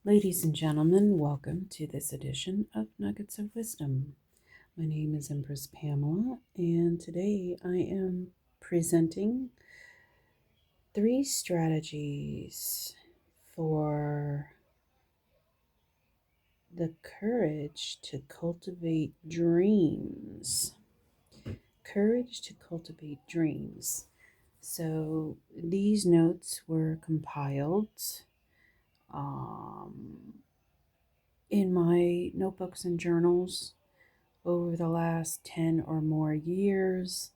Ladies and gentlemen, welcome to this edition of Nuggets of Wisdom. My name is Empress Pamela, and today I am presenting 3 strategies for the courage to cultivate dreams. Courage to cultivate dreams. So these notes were compiled um, in my notebooks and journals over the last 10 or more years,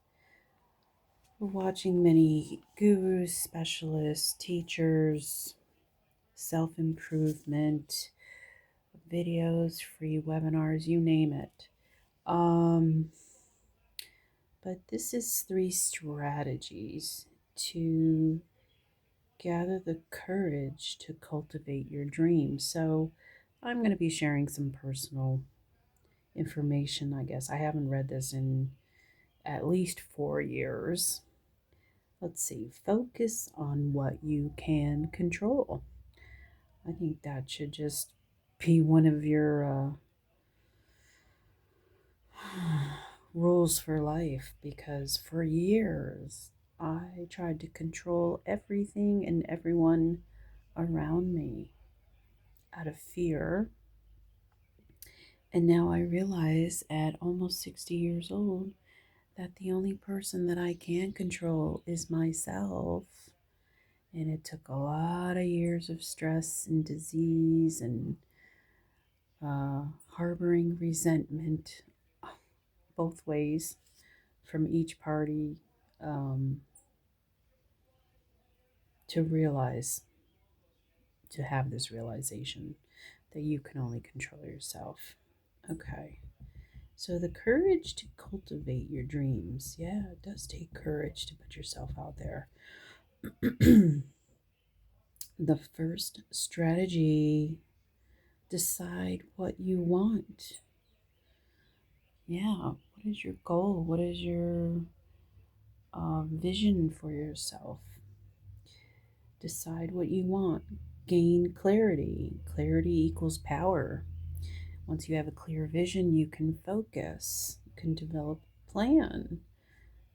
watching many gurus, specialists, teachers, self improvement videos, free webinars, you name it. Um, but this is 3 strategies to gather the courage to cultivate your dreams. So, I'm going to be sharing some personal information, I guess. I haven't read this in at least 4 years. Let's see, focus on what you can control. I think that should just be one of your rules for life, because for years I tried to control everything and everyone around me out of fear. And now I realize at almost 60 years old that the only person that I can control is myself. And it took a lot of years of stress and disease and harboring resentment both ways from each party, um, to realize, to have this realization that you can only control yourself. Okay. So the courage to cultivate your dreams. Yeah, it does take courage to put yourself out there. The first strategy, decide what you want. Yeah, what is your goal? What is your vision for yourself? Decide what you want. Gain clarity. Clarity equals power. Once you have a clear vision, you can focus, you can develop a plan,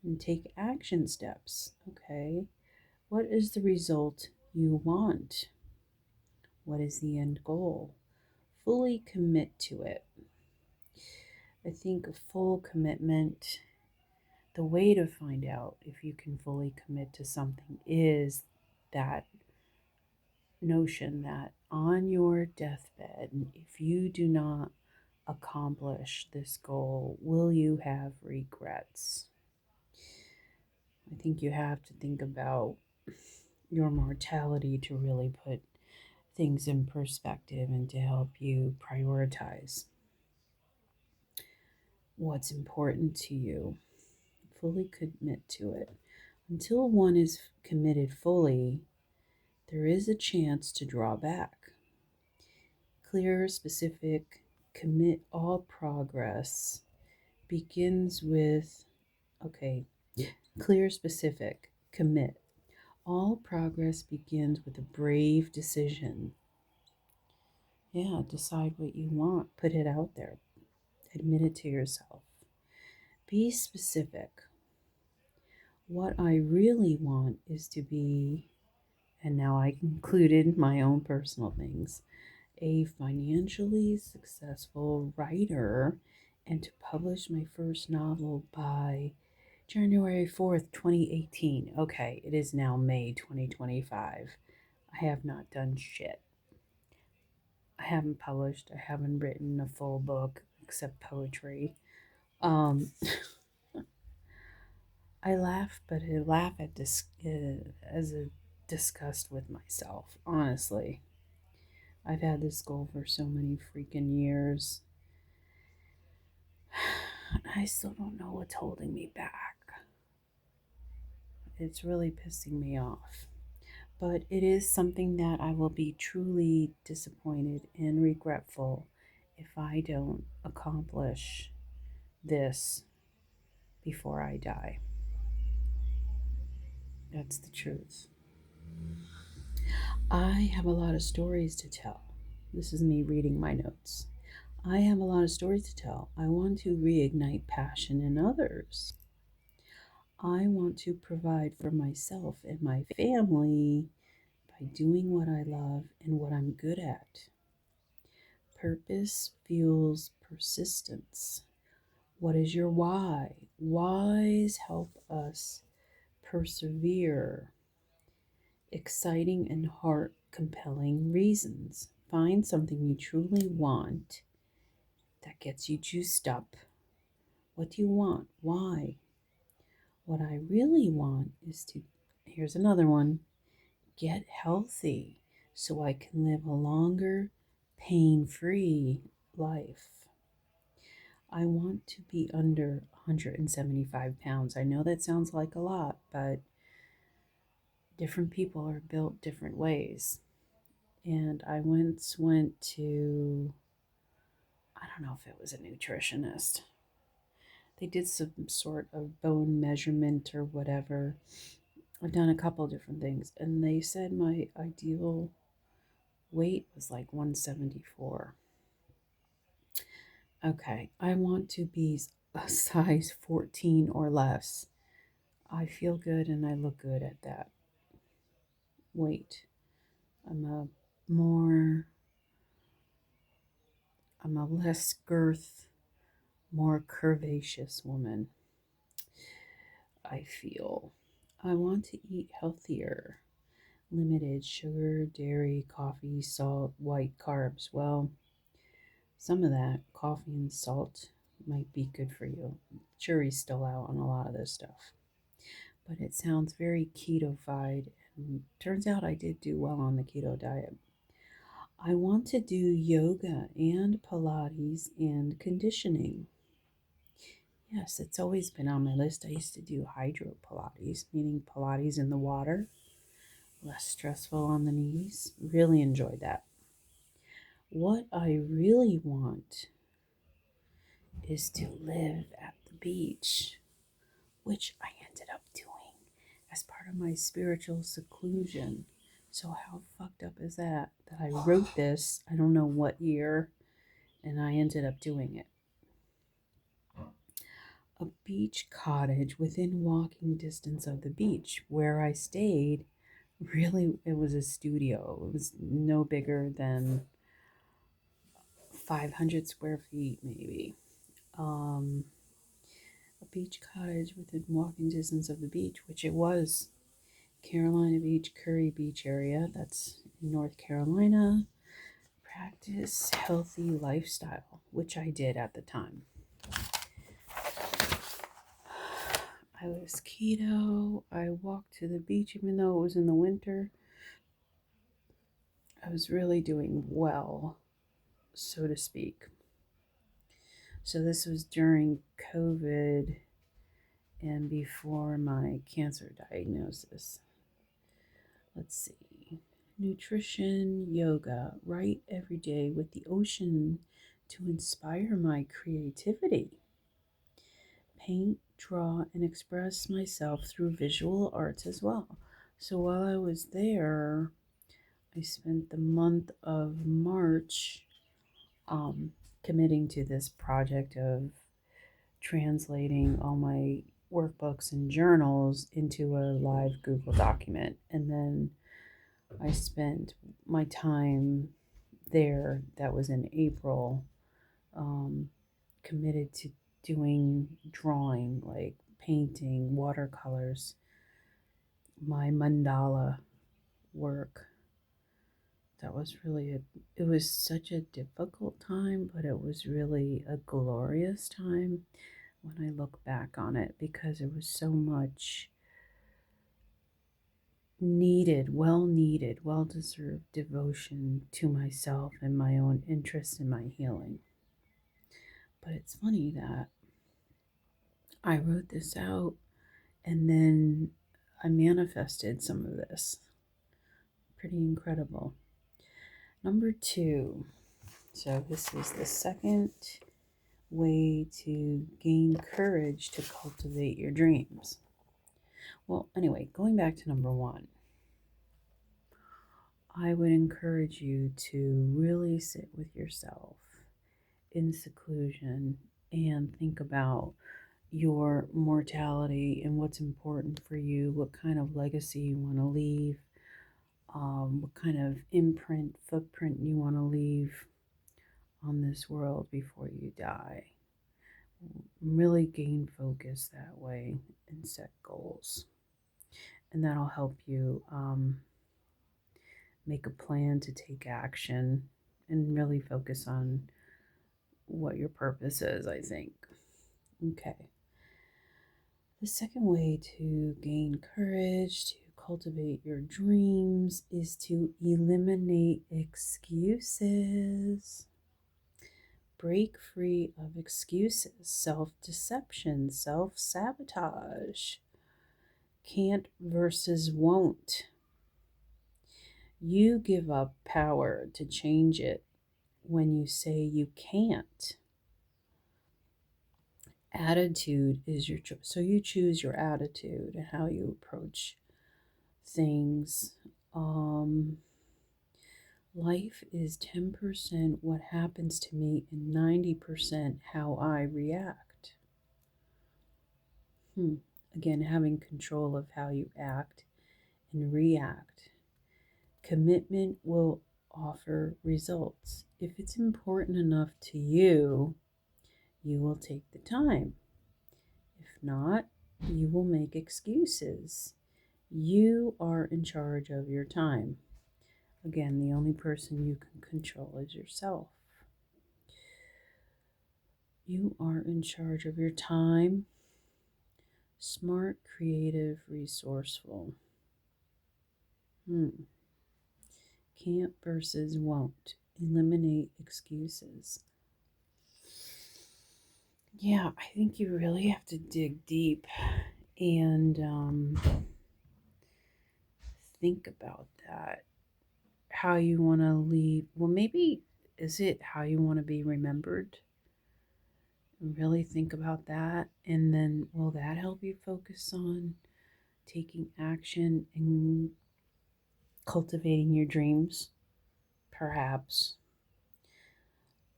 and take action steps. Okay, what is the result you want? What is the end goal? Fully commit to it. I think a full commitment, the way to find out if you can fully commit to something is that notion that on your deathbed, if you do not accomplish this goal, will you have regrets? I think you have to think about your mortality to really put things in perspective and to help you prioritize what's important to you. Fully commit to it. Until one is committed fully, there is a chance to draw back. Clear, specific, commit all progress begins with, okay, clear, specific, commit. All progress begins with a brave decision. Yeah, decide what you want, put it out there, admit it to yourself. Be specific. What I really want is to be, and now I included my own personal things, a financially successful writer and to publish my first novel by January 4th, 2018. Okay, it is now May 2025. I have not done shit. I haven't published, I haven't written a full book except poetry. Um, I laugh, but I laugh at as a disgust with myself, honestly. I've had this goal for so many freaking years. I still don't know what's holding me back. It's really pissing me off. But it is something that I will be truly disappointed and regretful if I don't accomplish this before I die. That's the truth. I have a lot of stories to tell. This is me reading my notes. I have a lot of stories to tell. I want to reignite passion in others. I want to provide for myself and my family by doing what I love and what I'm good at. Purpose fuels persistence. What is your why? Whys help us persevere. Exciting and heart compelling reasons. Find something you truly want that gets you juiced up. What do you want? Why? What I really want is to, here's another one, get healthy so I can live a longer, pain free life. I want to be under 175 pounds. I know that sounds like a lot, but different people are built different ways. And I once went to, I don't know if it was a nutritionist. They did some sort of bone measurement or whatever. I've done a couple different things, and they said my ideal weight was like 174. Okay, I want to be a size 14 or less. I feel good and I look good at that weight. I'm a more, I'm a less girth, more curvaceous woman. I feel. I want to eat healthier. Limited sugar, dairy, coffee, salt, white carbs. Well, some of that coffee and salt might be good for you. Jury's still out on a lot of this stuff. But it sounds very keto-fied, and turns out I did do well on the keto diet. I want to do yoga and Pilates and conditioning. Yes, it's always been on my list. I used to do hydro Pilates, meaning Pilates in the water, less stressful on the knees. Really enjoyed that. What I really want is to live at the beach, which I ended up doing as part of my spiritual seclusion. So, how fucked up is that? That I wrote this, I don't know what year, and I ended up doing it. A beach cottage within walking distance of the beach where I stayed. Really, it was a studio. It was no bigger than 500 square feet, maybe. Um, a beach cottage within walking distance of the beach, which it was. Carolina Beach, Curry Beach area. That's in North Carolina. Practice healthy lifestyle, which I did at the time. I was keto. I walked to the beach even though it was in the winter. I was really doing well, so to speak. So this was during COVID and before my cancer diagnosis. Let's see. Nutrition, yoga, write every day with the ocean to inspire my creativity. Paint, draw, and express myself through visual arts as well. So while I was there, I spent the month of March committing to this project of translating all my workbooks and journals into a live Google document. And then I spent my time there, that was in April, committed to doing drawing, like painting, watercolors, my mandala work. That was really it was such a difficult time, but it was really a glorious time when I look back on it because it was so much needed, well deserved devotion to myself and my own interest in my healing. But it's funny that I wrote this out and then I manifested some of this. Pretty incredible. Number 2. So, this is the second way to gain courage to cultivate your dreams. Well, anyway, going back to number 1, I would encourage you to really sit with yourself in seclusion and think about your mortality and what's important for you, what kind of legacy you want to leave, what kind of footprint you want to leave on this world before you die. Really gain focus that way and set goals. And that'll help you make a plan to take action and really focus on what your purpose is, I think. Okay. The second way to gain courage to cultivate your dreams is to eliminate excuses. Break free of excuses, self deception, self sabotage, can't versus won't. You give up power to change it when you say you can't. Attitude is your choice. So you choose your attitude and how you approach things. Life is 10% what happens to me and 90% how I react. Again, having control of how you act and react. Commitment will offer results. If it's important enough to you, you will take the time. If not, you will make excuses. You are in charge of your time. Again, the only person you can control is yourself. You are in charge of your time. Smart, creative, resourceful. Can't versus won't. Eliminate excuses. Yeah, I think you really have to dig deep and think about that. How you want to leave. Well, maybe is it how you want to be remembered? Really think about that. And then will that help you focus on taking action and cultivating your dreams? Perhaps.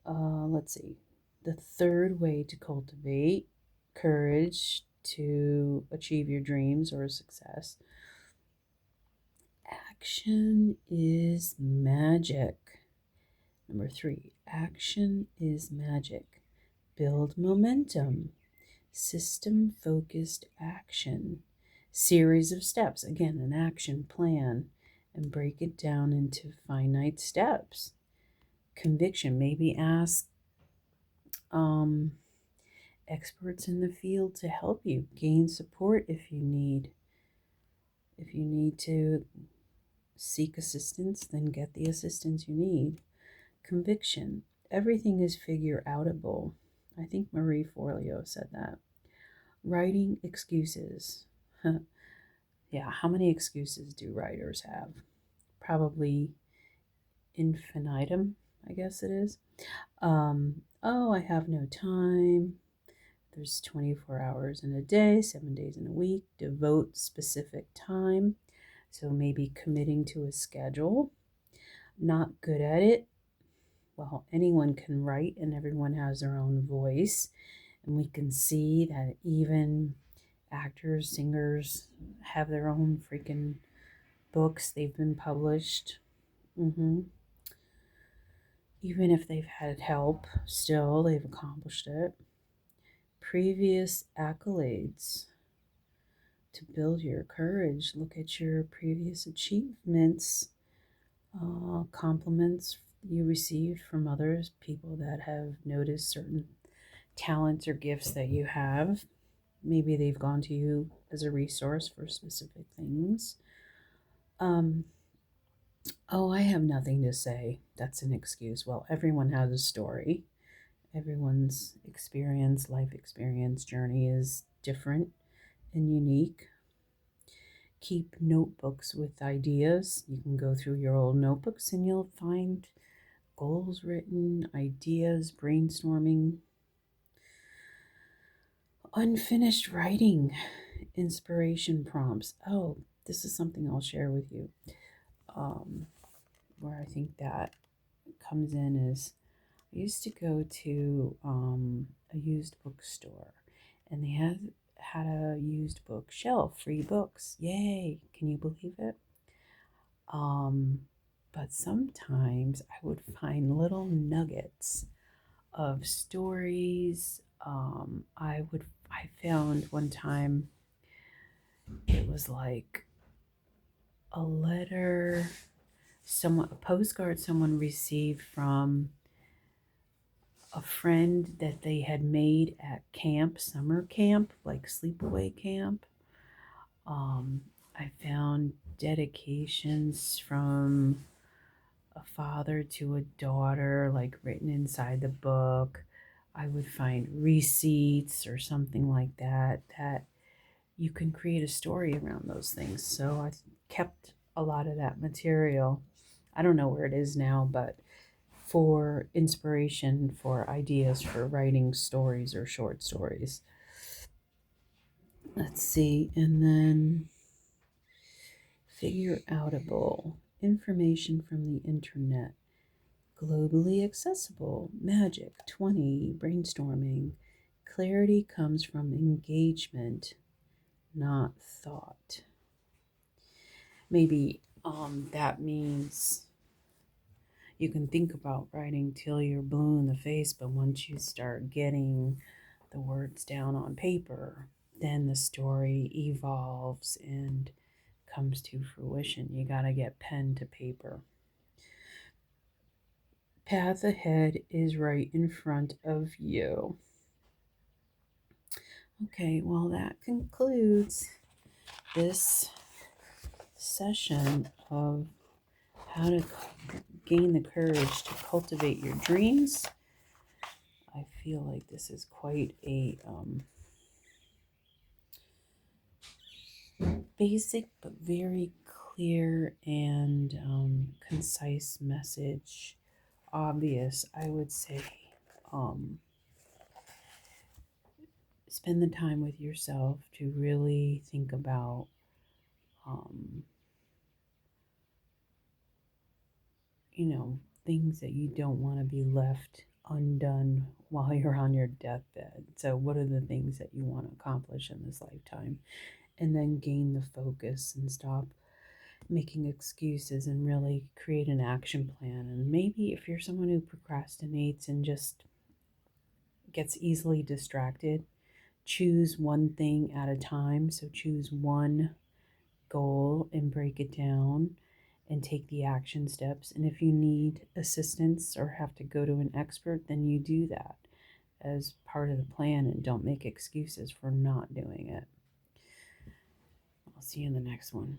Let's see. The third way to cultivate courage to achieve your dreams or success. Action is magic. Number 3, action is magic. Build momentum. System focused action. Series of steps. Again, an action plan. And break it down into finite steps. Conviction. Maybe ask experts in the field to help you. Gain support if you need. If you need to seek assistance, then get the assistance you need. Conviction. Everything is figure outable. I think Marie Forleo said that. Writing excuses. Yeah, how many excuses do writers have? Probably infinitum, I guess it is. I have no time. There's 24 hours in a day, 7 days in a week. Devote specific time. So maybe committing to a schedule. Not good at it. Well, anyone can write and everyone has their own voice. And we can see that even actors, singers have their own freaking books. They've been published. Even if they've had help, still they've accomplished it. Previous accolades. To build your courage, look at your previous achievements, compliments you received from others, people that have noticed certain talents or gifts that you have. Maybe they've gone to you as a resource for specific things. I have nothing to say. That's an excuse. Well, everyone has a story. Everyone's experience, life experience, journey is different and unique. Keep notebooks with ideas. You can go through your old notebooks and you'll find goals written, ideas, brainstorming, unfinished writing, inspiration prompts. Oh, this is something I'll share with you. where I think that comes in is I used to go to a used bookstore, and they had a used bookshelf, free books. Yay! Can you believe it? Um, but sometimes I would find little nuggets of stories. I found one time it was like a letter, a postcard someone received from a friend that they had made at camp, summer camp, like sleepaway camp. Um, I found dedications from a father to a daughter, like written inside the book. I would find receipts or something like that, that you can create a story around those things. So I kept a lot of that material. I don't know where it is now, but for inspiration, for ideas for writing stories or short stories. Let's see, and then figure outable information from the internet. Globally accessible, magic, 20, brainstorming. Clarity comes from engagement, not thought. Maybe that means you can think about writing till you're blue in the face, but once you start getting the words down on paper, then the story evolves and comes to fruition. You got to get pen to paper. Path ahead is right in front of you. Okay, well, that concludes this session of how to gain the courage to cultivate your dreams. I feel like this is quite a basic but very clear and concise message. Obvious, I would say. Um, Spend the time with yourself to really think about um, things that you don't want to be left undone while you're on your deathbed. So, what are the things that you want to accomplish in this lifetime? And then gain the focus and stop making excuses and really create an action plan. And maybe if you're someone who procrastinates and just gets easily distracted, choose one thing at a time. So, choose one goal and break it down and take the action steps. And if you need assistance or have to go to an expert, then you do that as part of the plan and don't make excuses for not doing it. I'll see you in the next one.